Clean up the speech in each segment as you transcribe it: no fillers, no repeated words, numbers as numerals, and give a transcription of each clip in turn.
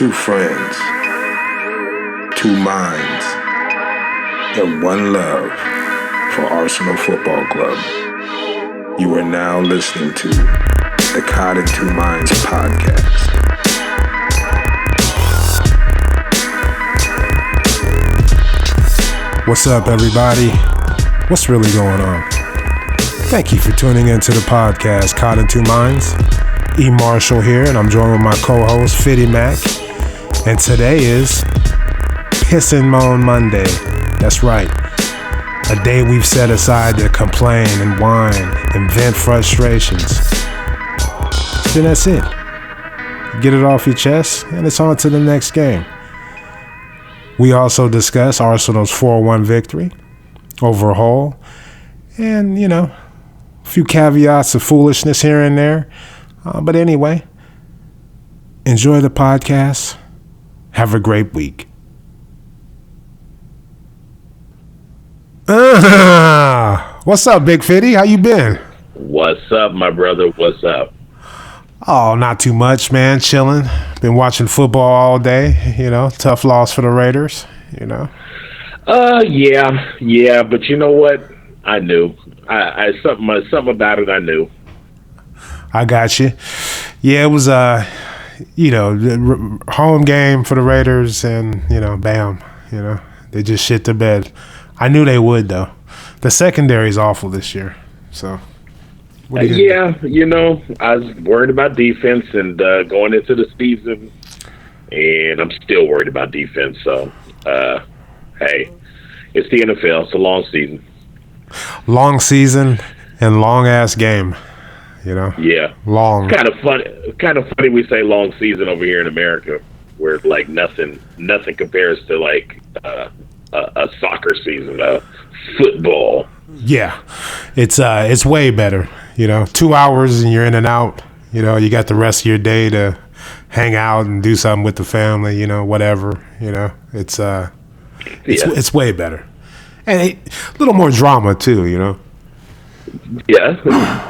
Two friends, two minds, and one love for Arsenal Football Club. You are now listening to the Cod and Two Minds podcast. What's up, everybody? What's really going on? Thank you for tuning into the podcast, Cod and Two Minds. E. Marshall here, and I'm joined with my co-host, Fitty Mac. And today is Piss and Moan Monday. That's right. A day we've set aside to complain and whine and vent frustrations. Then that's it. Get it off your chest, and it's on to the next game. We also discuss Arsenal's 4-1 victory over Hull. And, a few caveats of foolishness here and there. But anyway, enjoy the podcast. Have a great week. What's up, Big Fitty? How you been? What's up, my brother? What's up? Oh, not too much, man. Chilling. Been watching football all day. Tough loss for the Raiders. Yeah. But you know what? I knew. I something about it. I knew. I got you. Yeah, it was home game for the Raiders, and bam, they just shit the bed. I knew they would though. The secondary's awful this year, so. I was worried about defense and going into the season, and I'm still worried about defense. So, hey, it's the NFL. It's a long season. Long season and long ass game. Yeah. Long. Kind of funny we say long season over here in America, where like nothing compares to like a soccer season, football. Yeah, it's way better. 2 hours and you're in and out. You got the rest of your day to hang out and do something with the family. Whatever. It's way better, and a little more drama too. Yeah,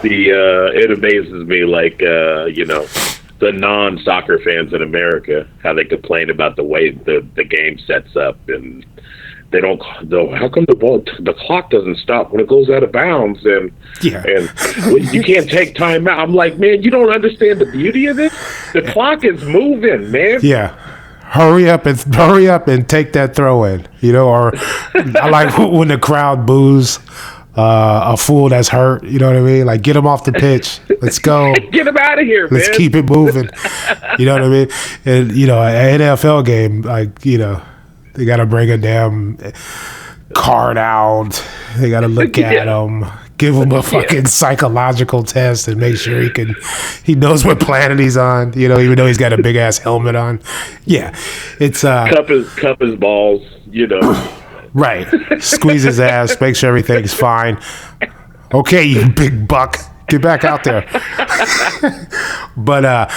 it amazes me, like the non-soccer fans in America, how they complain about the way the game sets up, and they don't. How come the clock doesn't stop when it goes out of bounds, and you can't take time out? I'm like, man, you don't understand the beauty of this. The clock is moving, man. Yeah. Hurry up and take that throw in. Or I like when the crowd boos. A fool that's hurt, you know what I mean? Like, get him off the pitch. Let's go. Get him out of here, man. Let's keep it moving. You know what I mean? And, an NFL game, like, they got to bring a damn card out. They got to look at him, give him a fucking psychological test and make sure he knows what planet he's on, even though he's got a big-ass helmet on. Yeah, it's... Cup his balls, Right. Squeeze his ass, make sure everything's fine. Okay, you big buck. Get back out there. But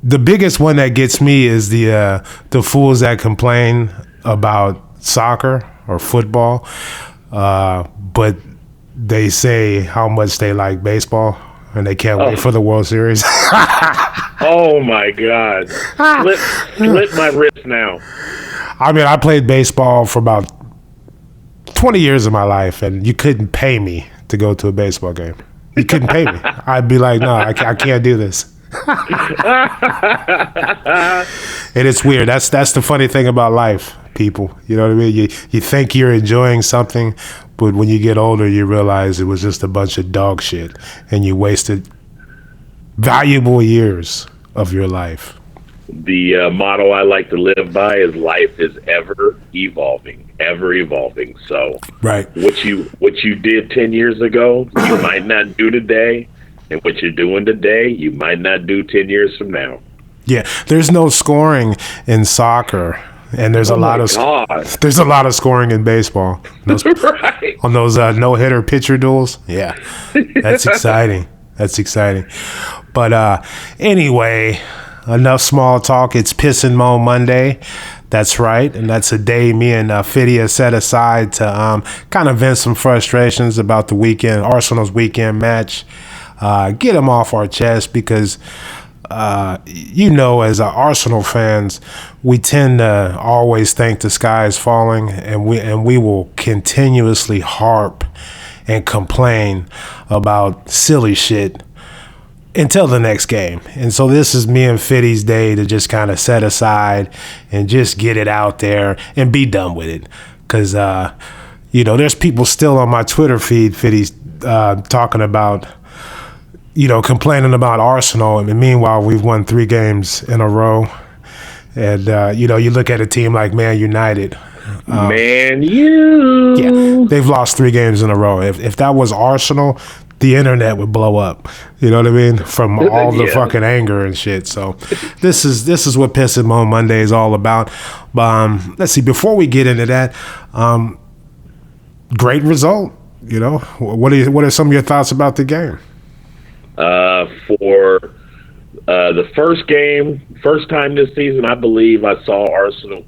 the biggest one that gets me is the fools that complain about soccer or football, but they say how much they like baseball and they can't wait for the World Series. Oh my God. Slit my wrist now. I mean, I played baseball for about 20 years of my life, and you couldn't pay me to go to a baseball game. You couldn't pay me. I'd be like, no, I can't do this. And it's weird. That's the funny thing about life, people. You know what I mean? You think you're enjoying something, but when you get older, you realize it was just a bunch of dog shit, and you wasted valuable years of your life. The motto I like to live by is life is ever evolving. So right. What you did 10 years ago, you might not do today, and what you're doing today, you might not do 10 years from now. Yeah, there's no scoring in soccer, and there's a lot of scoring in baseball. Right. On those no-hitter pitcher duels. Yeah, that's exciting. But anyway. Enough small talk. It's Piss and Moan Monday. That's right. And that's a day me and Fiddy set aside to kind of vent some frustrations about the Arsenal's weekend match. Get them off our chest because as Arsenal fans, we tend to always think the sky is falling, and we will continuously harp and complain about silly shit until the next game. And so this is me and Fiddy's day to just kind of set aside and just get it out there and be done with it. Because, there's people still on my Twitter feed, Fiddy's, talking about, complaining about Arsenal. And meanwhile, we've won 3 games in a row. And, you look at a team like Man United. Yeah, they've lost 3 games in a row. If that was Arsenal, the internet would blow up. You know what I mean? From all the fucking anger and shit. So this is what Piss and Moan Monday is all about. Let's see. Before we get into that, great result. What are some of your thoughts about the game? For the first time this season, I believe I saw Arsenal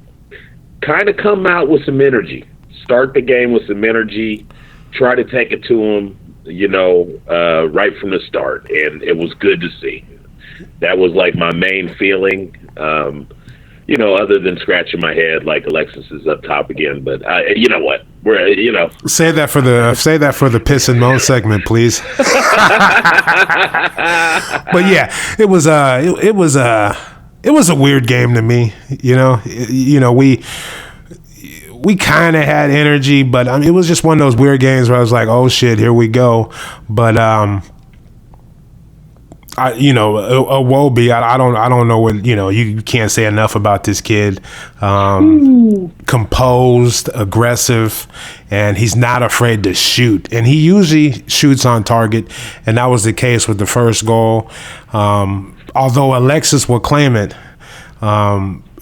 kind of come out with some energy. Start the game with some energy. Try to take it to them. Right from the start, and it was good to see. That was like my main feeling, other than scratching my head like Alexis is up top again. But you know what? Say that for the Piss and Moan segment, please. But yeah, it was a weird game to me. We kind of had energy, but it was just one of those weird games where I was like, "Oh shit, here we go." But Iwobi, I don't know what you can't say enough about this kid. Composed, aggressive, and he's not afraid to shoot. And he usually shoots on target, and that was the case with the first goal. Although Alexis will claim it.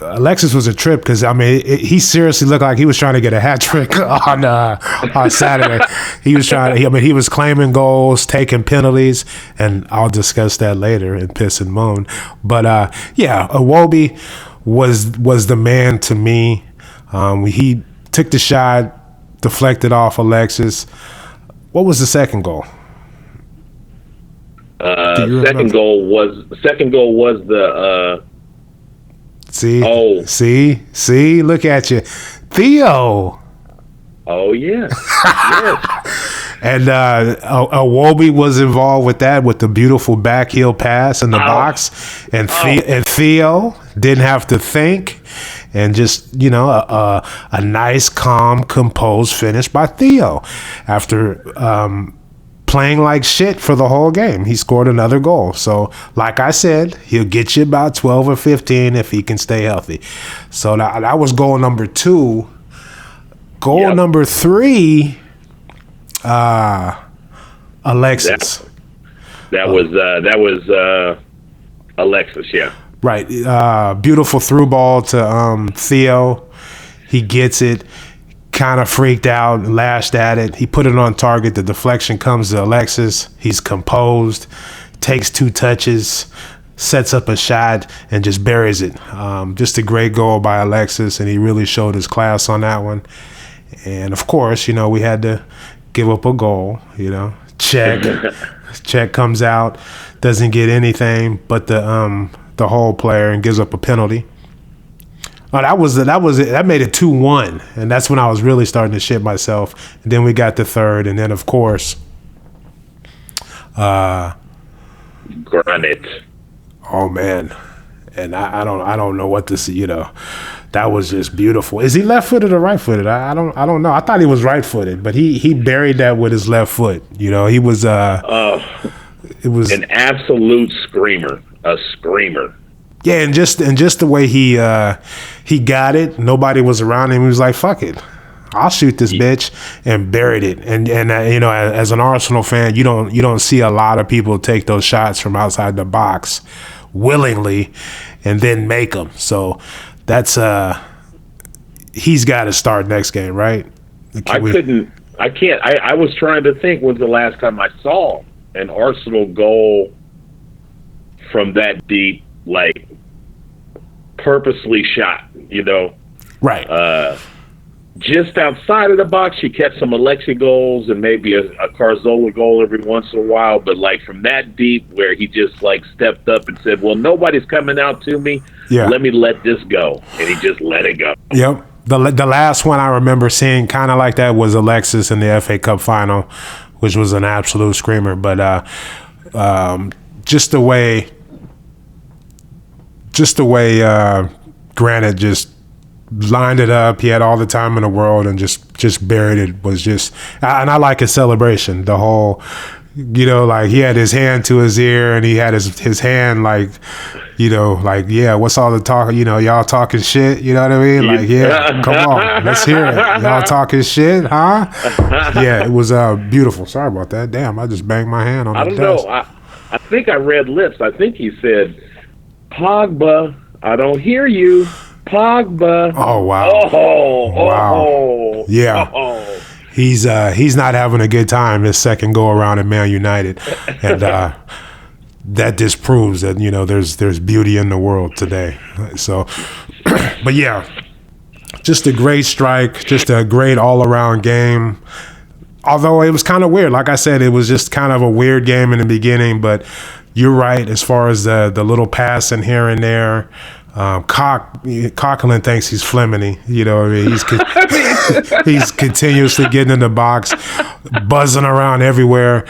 Alexis was a trip because he seriously looked like he was trying to get a hat trick on Saturday. He was claiming goals, taking penalties, and I'll discuss that later in Piss and Moan. But Iwobi was the man to me. He took the shot, deflected off Alexis. What was the second goal? Second goal was the. See, look at you, Theo. Oh yeah, yes. And Iwobi was involved with that, with the beautiful back heel pass in the box, and Theo didn't have to think, and just a nice, calm, composed finish by Theo after playing like shit for the whole game. He scored another goal. So, like I said, he'll get you about 12 or 15 if he can stay healthy. So that was goal number 2. Goal number 3, Alexis. That was Alexis, yeah. Right. Beautiful through ball to Theo. He gets it. Kind of freaked out, lashed at it. He put it on target. The deflection comes to Alexis. He's composed, takes 2 touches, sets up a shot, and just buries it. Just a great goal by Alexis, and he really showed his class on that one. And, of course, we had to give up a goal, Check comes out, doesn't get anything but the whole player and gives up a penalty. Oh, that made it 2-1, and that's when I was really starting to shit myself. And then we got the third, and then of course, Granit. Oh man, and I don't know what to see. That was just beautiful. Is he left-footed or right-footed? I don't know. I thought he was right-footed, but he buried that with his left foot. He was it was an absolute screamer, a screamer. Yeah, and just the way he got it, nobody was around him. He was like, "Fuck it, I'll shoot this bitch," and buried it. And as an Arsenal fan, you don't see a lot of people take those shots from outside the box willingly and then make them. So that's he's got to start next game, right? I was trying to think when's the last time I saw an Arsenal goal from that deep, like purposely shot, right? just outside of the box, she kept some Alexi goals and maybe a Carzola goal every once in a while. But like from that deep, where he just like stepped up and said, "Well, nobody's coming out to me. Yeah. Let me let this go," and he just let it go. Yep. The last one I remember seeing kind of like that was Alexis in the FA Cup final, which was an absolute screamer. But just the way Granit just lined it up. He had all the time in the world and just buried it. Was just, and I like his celebration. The whole, like he had his hand to his ear and he had his hand like, yeah, what's all the talk? Y'all talking shit. You know what I mean? Like, yeah, come on, let's hear it. Y'all talking shit, huh? Yeah, it was beautiful. Sorry about that. Damn, I just banged my hand on the desk. I don't know. I think I read lips. I think he said, "Pogba, I don't hear you. Pogba." Oh wow! Wow! Yeah, he's not having a good time his second go around at Man United, and that disproves that there's beauty in the world today. So, but yeah, just a great strike, just a great all around game. Although it was kind of weird, like I said, it was just kind of a weird game in the beginning. But you're right as far as the little passing here and there. Coquelin thinks he's Flemini. You know what I mean? He's continuously getting in the box, buzzing around everywhere.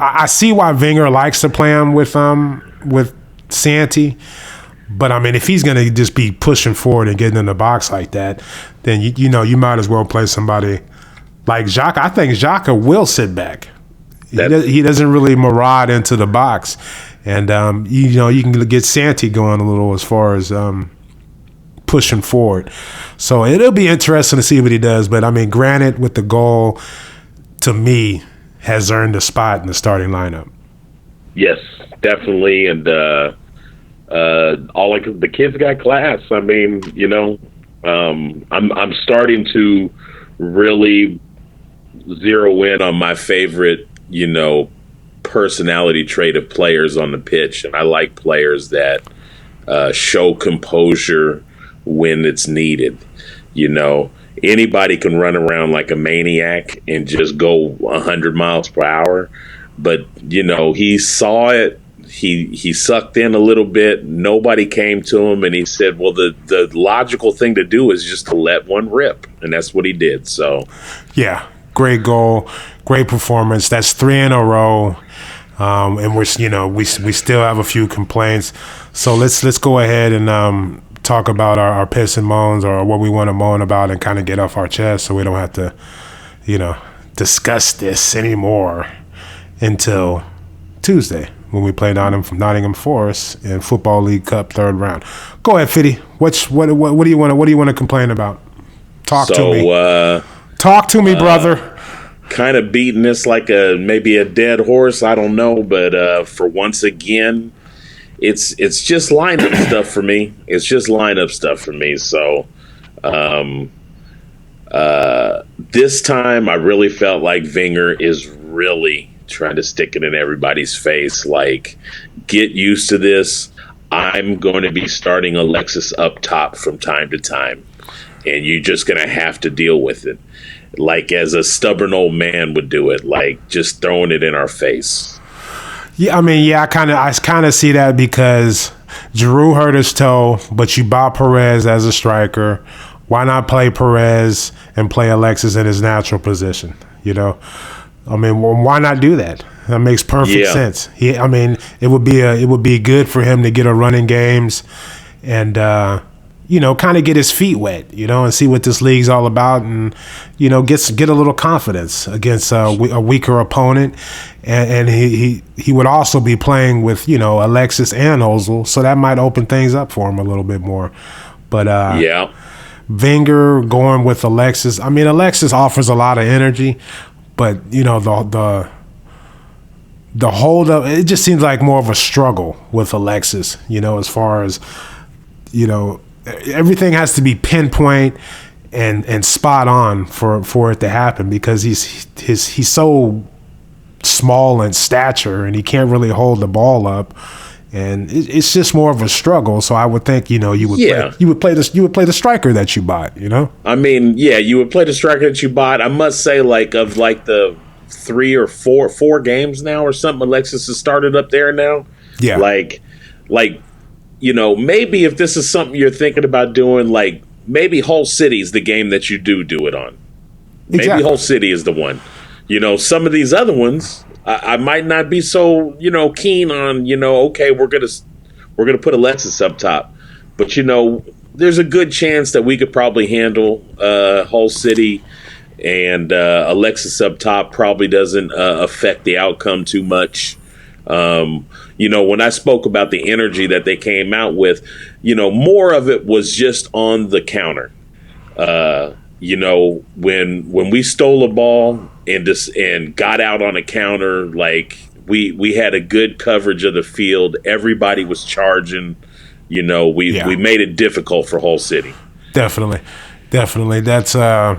I see why Wenger likes to play him with Santi. But, I mean, if he's going to just be pushing forward and getting in the box like that, then, you might as well play somebody like Xhaka. I think Xhaka will sit back. He doesn't really maraud into the box. And, you can get Santi going a little as far as pushing forward. So it'll be interesting to see what he does. But, I mean, Granit with the goal, to me, has earned a spot in the starting lineup. Yes, definitely. And all the kids got class. I mean, I'm starting to really zero in on my favorite, personality trait of players on the pitch, and I like players that show composure when it's needed. Anybody can run around like a maniac and just go 100 miles per hour, but he saw it. He sucked in a little bit. Nobody came to him, and he said, "Well, the logical thing to do is just to let one rip," and that's what he did. So, yeah, great goal, great performance. That's 3 in a row. And we still have a few complaints. So let's go ahead and talk about our piss and moans, or what we want to moan about, and kind of get off our chest, so we don't have to, discuss this anymore until Tuesday when we play Nottingham Forest in Football League Cup 3rd round. Go ahead, Fiddy. What do you want to complain about? Talk to me, brother. Kind of beating this like maybe a dead horse. I don't know, but for once again, it's just lineup stuff for me. It's just lineup stuff for me. So this time, I really felt like Wenger is really trying to stick it in everybody's face. Like, get used to this. I'm going to be starting Alexis up top from time to time, and you're just going to have to deal with it. Like, as a stubborn old man would do it, like just throwing it in our face. Yeah, I mean, I kind of see that, because Giroud hurt his toe, but you bought Perez as a striker. Why not play Perez and play Alexis in his natural position? I mean, why not do that? That makes perfect sense. It would be good for him to get a run in games and kind of get his feet wet, and see what this league's all about, and get a little confidence against a weaker opponent. And he would also be playing with Alexis and Ozil, so that might open things up for him a little bit more. But Wenger going with Alexis. I mean, Alexis offers a lot of energy, but the hold up, it just seems like more of a struggle with Alexis. As far as everything has to be pinpoint and spot on for it to happen, because he's so small in stature, and he can't really hold the ball up. And it's just more of a struggle. So I would think, you would play the striker that you bought, I mean, yeah, you would play the striker that you bought. I must say, of the 3 or 4 games now or something, Alexis has started up there now. Yeah. Maybe if this is something you're thinking about doing, maybe Hull City's the game that you do it on. Maybe Exactly. Hull City is the one. Some of these other ones, I might not be so, keen on, okay, we're gonna put Alexis up top. But, there's a good chance that we could probably handle Hull City, and Alexis up top probably doesn't affect the outcome too much. When I spoke about the energy that they came out with, more of it was just on the counter. When we stole a ball and got out on a counter, we had a good coverage of the field. Everybody was charging. We made it difficult for Hull City. Definitely. That's I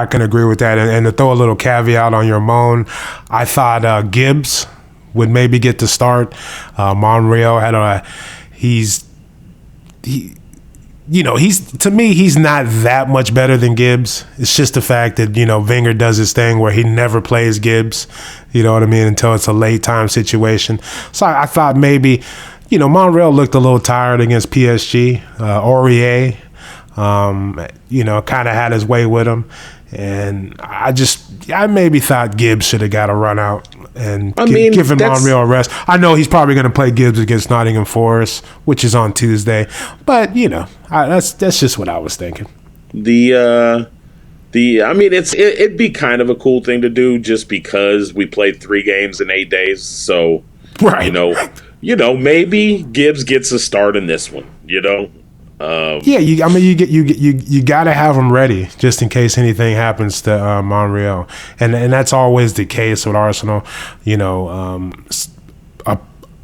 can agree with that. And to throw a little caveat on your moan, I thought Gibbs would maybe get the start. Monreal he's to me, he's not that much better than Gibbs. It's just the fact that, Wenger does his thing where he never plays Gibbs, you know what I mean, until it's a late time situation. So I thought maybe, Monreal looked a little tired against PSG. Aurier, kind of had his way with him. And I maybe thought Gibbs should have got a run out and given Monreal a rest. I know he's probably going to play Gibbs against Nottingham Forest, which is on Tuesday. But, that's just what I was thinking. It'd be kind of a cool thing to do just because we played 3 games in 8 days. So, right. Maybe Gibbs gets a start in this one, you got to have them ready just in case anything happens to Monreal, and that's always the case with Arsenal.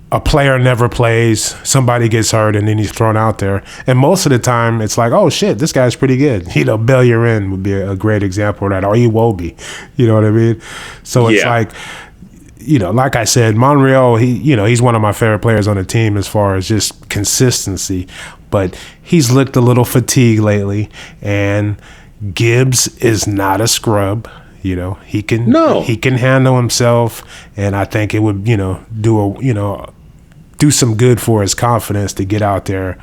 A player never plays, somebody gets hurt, and then he's thrown out there. And most of the time, it's like, oh shit, this guy's pretty good. Bellerin would be a great example of that, or Iwobi. You know what I mean? So it's like I said, Monreal, he's one of my favorite players on the team as far as just consistency. But he's looked a little fatigued lately, and Gibbs is not a scrub. He can handle himself, and I think it would do some good for his confidence to get out there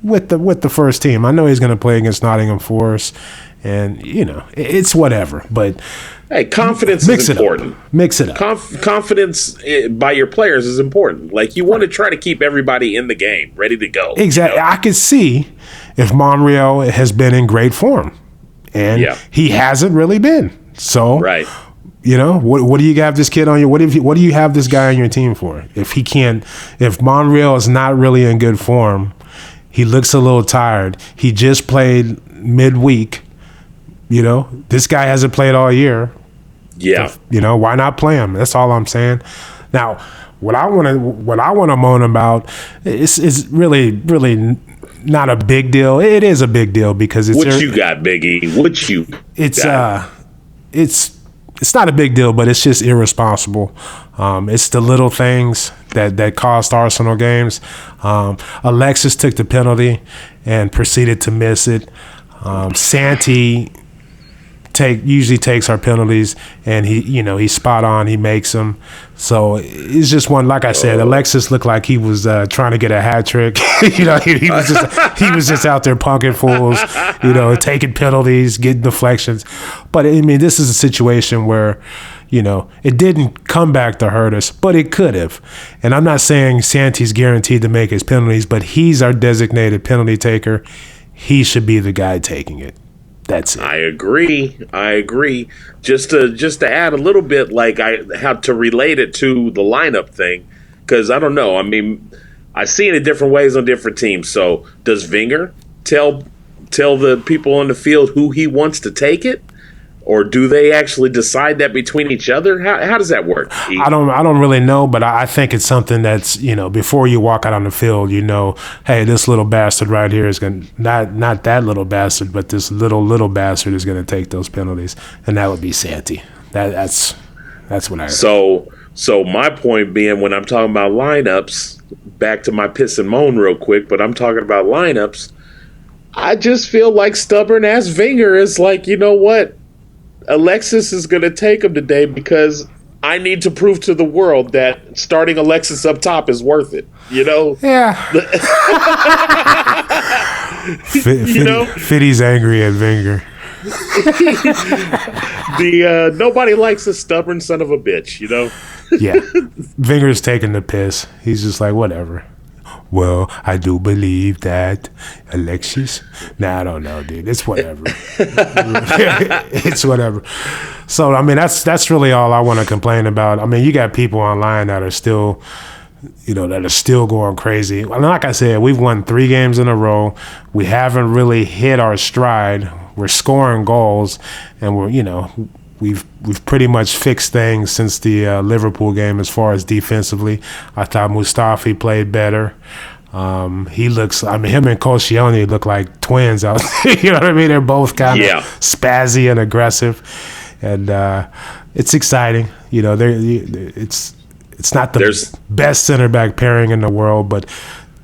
with the first team. I know he's going to play against Nottingham Forest, and it's whatever. But hey, confidence is important. Mix it up. Confidence by your players is important. You want to try to keep everybody in the game, ready to go. Exactly. I could see if Monreal has been in great form, and he hasn't really been. So, right. What do you have this kid on your? What do you have this guy on your team for? If Monreal is not really in good form, he looks a little tired. He just played midweek. This guy hasn't played all year. Yeah. Why not play him? That's all I'm saying. Now, what I want to moan about is really, really not a big deal. It is a big deal because it's what you got, Biggie. What you got? It's not a big deal, but it's just irresponsible. It's the little things that cost Arsenal games. Alexis took the penalty and proceeded to miss it. Santi usually takes our penalties, and he's spot on. He makes them. So it's just one. Like I said, Alexis looked like he was trying to get a hat trick. He was just out there punking fools. Taking penalties, getting deflections. But this is a situation where it didn't come back to hurt us, but it could have. And I'm not saying Santi's guaranteed to make his penalties, but he's our designated penalty taker. He should be the guy taking it. That's it. I agree. Just to add a little bit, I have to relate it to the lineup thing, because I don't know. I see it in different ways on different teams. So does Wenger tell the people on the field who he wants to take it, or do they actually decide that between each other? How does that work? I don't really know, but I think it's something that's before you walk out on the field, hey, this little bastard right here is going to not that little bastard, but this little bastard is going to take those penalties, and that would be Santi. That's what I heard. So So my point being, when I'm talking about lineups, back to my piss and moan real quick, but I'm talking about lineups, I just feel like stubborn ass Wenger is like, you know what? Alexis is going to take him today because I need to prove to the world that starting Alexis up top is worth it. You know? Yeah. Fitty's angry at Wenger. Nobody likes a stubborn son of a bitch, you know? Yeah. Wenger's taking the piss. He's just like, whatever. Well, I do believe that Alexis. Nah, I don't know, dude. It's whatever. It's whatever. So, I mean, that's really all I want to complain about. I mean, you got people online that are still, going crazy. And like I said, we've won 3 games in a row. We haven't really hit our stride. We're scoring goals, and we've pretty much fixed things since the Liverpool game as far as defensively. I thought Mustafi played better. Him and Koscielny look like twins out there. You know what I mean? They're both kind of spazzy and aggressive, and it's exciting. It's not the best center back pairing in the world, but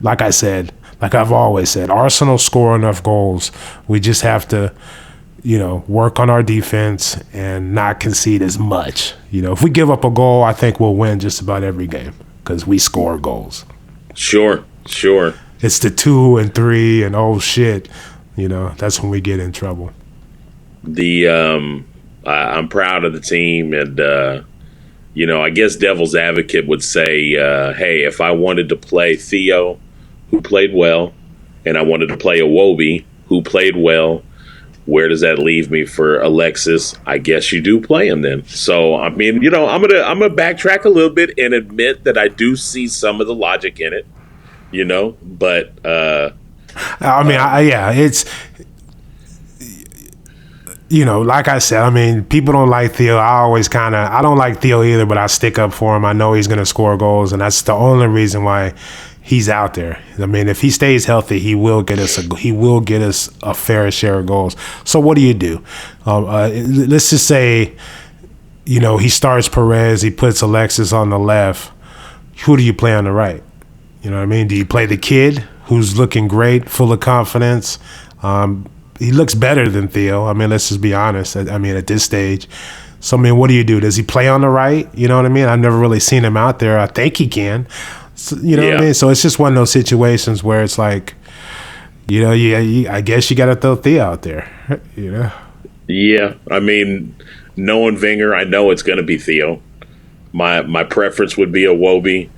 like I've always said, Arsenal score enough goals. We just have to, work on our defense and not concede as much. If we give up a goal, I think we'll win just about every game because we score goals. Sure. It's the 2 and 3 and oh shit, that's when we get in trouble. I'm proud of the team, and I guess devil's advocate would say, hey, if I wanted to play Theo, who played well, and I wanted to play Iwobi, who played well, where does that leave me for Alexis? I guess you do play him then. So, I mean, I'm gonna backtrack a little bit and admit that I do see some of the logic in it, but it's like I said, I mean, people don't like Theo. I don't like Theo either, but I stick up for him. I know he's going to score goals, and that's the only reason why he's out there. I mean, if he stays healthy, he will get us a fair share of goals. So what do you do? Let's just say, he starts Perez, he puts Alexis on the left. Who do you play on the right? You know what I mean? Do you play the kid who's looking great, full of confidence? He looks better than Theo. I mean, let's just be honest. I mean, at this stage. So, I mean, what do you do? Does he play on the right? You know what I mean? I've never really seen him out there. I think he can. So, what I mean? So it's just one of those situations where it's like, I guess you got to throw Theo out there, Yeah. I mean, knowing Wenger, I know it's going to be Theo. My preference would be Iwobi.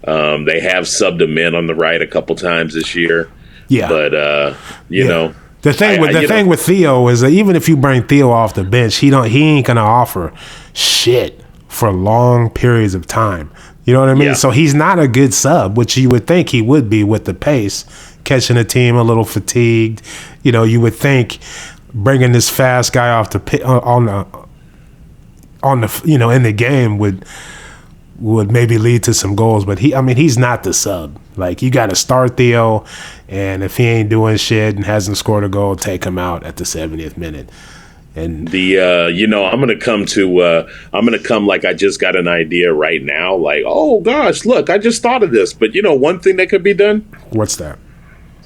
They have subbed him in on the right a couple times this year. Yeah. But, know. The thing with Theo is that even if you bring Theo off the bench, he ain't gonna offer shit for long periods of time. You know what I mean? Yeah. So he's not a good sub, which you would think he would be with the pace, catching a team a little fatigued. You would think bringing this fast guy off the pit on the in the game would maybe lead to some goals, but he's not the sub. Like, you got to start Theo, and if he ain't doing shit and hasn't scored a goal, take him out at the 70th minute. And I'm gonna come like I just got an idea right now. Like, oh gosh, look, I just thought of this. But one thing that could be done. What's that?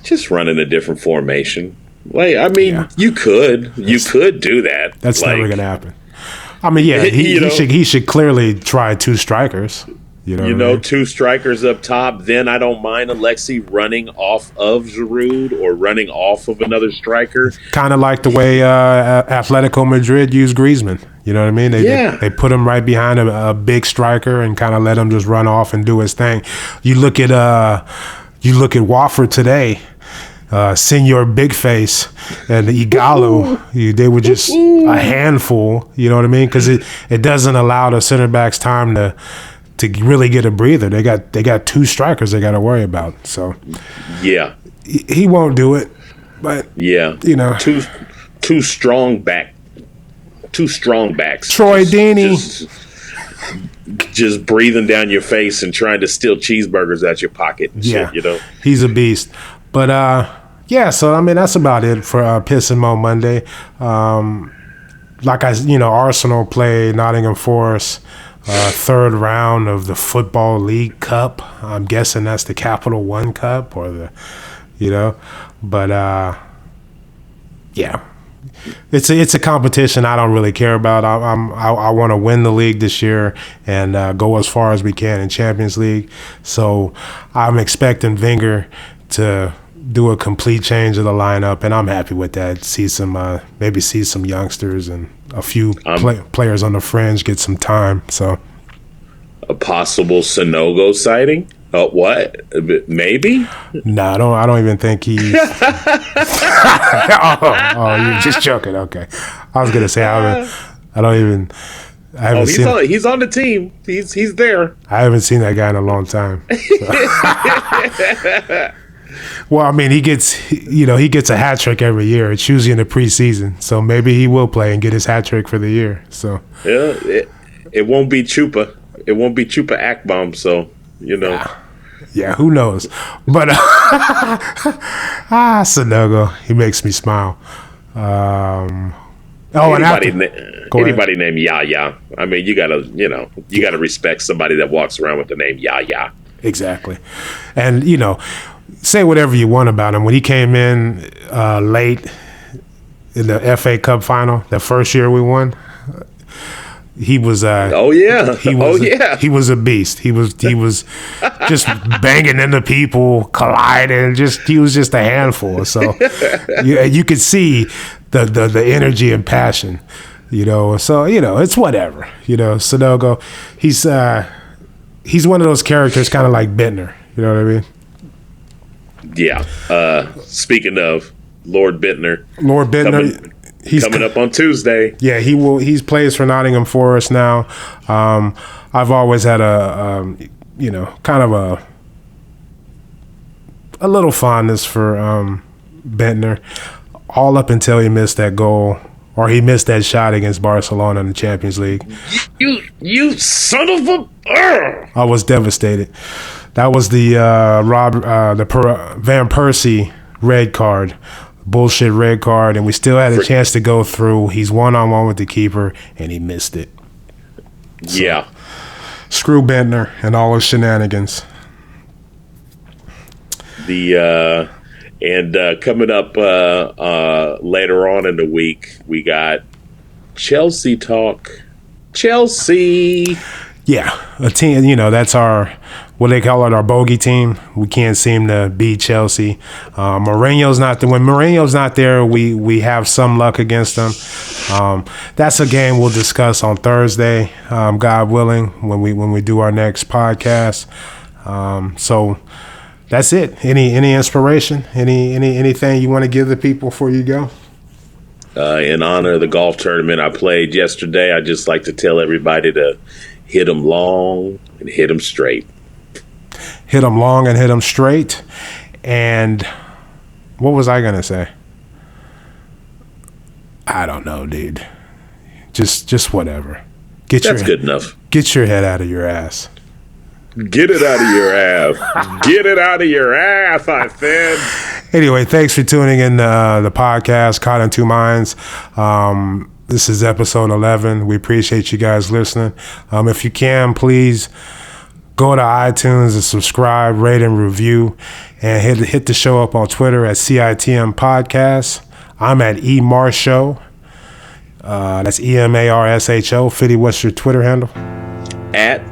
Just running a different formation. Like, I mean, you could do that. That's never gonna happen. I mean, yeah, he should clearly try 2 strikers. Two strikers up top. Then I don't mind Alexi running off of Giroud or running off of another striker. Kind of like the way Atletico Madrid used Griezmann. You know what I mean? They put him right behind a big striker and kind of let him just run off and do his thing. You look at Watford today. Senor Big Face and Ighalo, they were just a handful, you know what I mean? Because it doesn't allow the center backs time to really get a breather. They got 2 strikers they got to worry about. So yeah, he won't do it. But yeah, two strong backs. Troy Deeney. Just breathing down your face and trying to steal cheeseburgers out your pocket and shit, He's a beast. But so I mean that's about it for Piss and Mo Monday. Arsenal played Nottingham Forest third round of the Football League Cup. I'm guessing that's the Capital One Cup or the, but yeah. It's a competition I don't really care about. I want to win the league this year and go as far as we can in Champions League. So I'm expecting Wenger to do a complete change of the lineup, and I'm happy with that. See some youngsters and a few players on the fringe get some time. So a possible Sanogo sighting. What? Maybe? No, I don't even think he's. oh, you're just joking. Okay, I was gonna say I haven't seen. He's on the team. He's there. I haven't seen that guy in a long time. So. Well, I mean, he gets a hat trick every year. It's usually in the preseason, so maybe he will play and get his hat trick for the year. So yeah, it won't be Chupa. It won't be Chupa Akbom. So. Yeah, who knows? But Sanogo, he makes me smile. Anybody named Yaya. I mean, you gotta respect somebody that walks around with the name Yaya. Exactly, and say whatever you want about him. When he came in late in the FA Cup final, the first year we won. He was he was a beast. He was just banging into people, colliding. He was just a handful. So you could see the energy and passion. So it's whatever. Sanogo, he's one of those characters, kind of like Bittner. You know what I mean? Yeah. Speaking of Lord Bittner. He's coming up on Tuesday. Yeah, he plays for Nottingham Forest now. I've always had a kind of a little fondness for Bittner, all up until he missed that goal, or he missed that shot against Barcelona in the Champions League. You son of a! I was devastated. That was the Van Persie red card. Bullshit red card, and we still had a chance to go through. He's one-on-one with the keeper, and he missed it. So, yeah. Screw Bentner and all his shenanigans. Coming up later on in the week, we got Chelsea talk. Chelsea. Yeah, a team, that's what they call it, our bogey team. We can't seem to beat Chelsea. Mourinho's not there. When Mourinho's not there, we have some luck against them. That's a game we'll discuss on Thursday, God willing, when we do our next podcast. So that's it. Any inspiration? Anything you want to give the people before you go? In honor of the golf tournament I played yesterday, I'd just like to tell everybody to hit them long and hit them straight. Hit them long and hit them straight. And what was I going to say? I don't know, dude. Just whatever. That's good enough. Get your head out of your ass. Get it out of your ass. Get it out of your ass, I said. Anyway, thanks for tuning in the podcast, Caught in Two Minds. This is episode 11. We appreciate you guys listening. If you can, please go to iTunes and subscribe, rate, and review. And hit the show up on Twitter at CITM Podcast. I'm at eMarshow. That's EMARSHO. Fiddy, what's your Twitter handle? At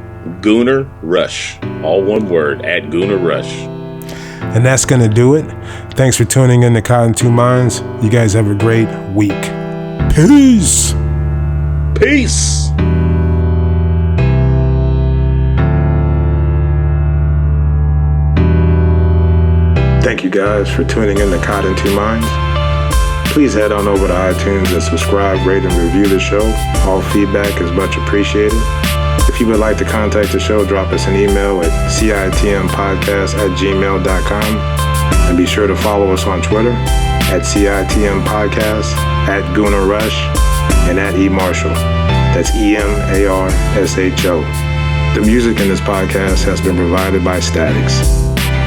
Gooner Rush. All one word, at Gooner Rush. And that's going to do it. Thanks for tuning in to Caught in Two Minds. You guys have a great week. Peace. Peace. Thank you guys for tuning in to Caught in Two Minds. Please head on over to iTunes and subscribe, rate, and review the show. All feedback is much appreciated. If you would like to contact the show, drop us an email at citmpodcast@gmail.com. And be sure to follow us on Twitter at CITM Podcast, at Gooner Rush, and at eMarshall. That's EMARSHO. The music in this podcast has been provided by Statics.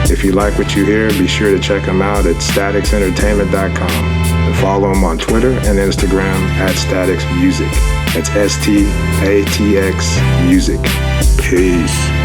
If you like what you hear, be sure to check them out at staticsentertainment.com. And Follow him on Twitter and Instagram at Statix Music. That's STATX Music. Peace.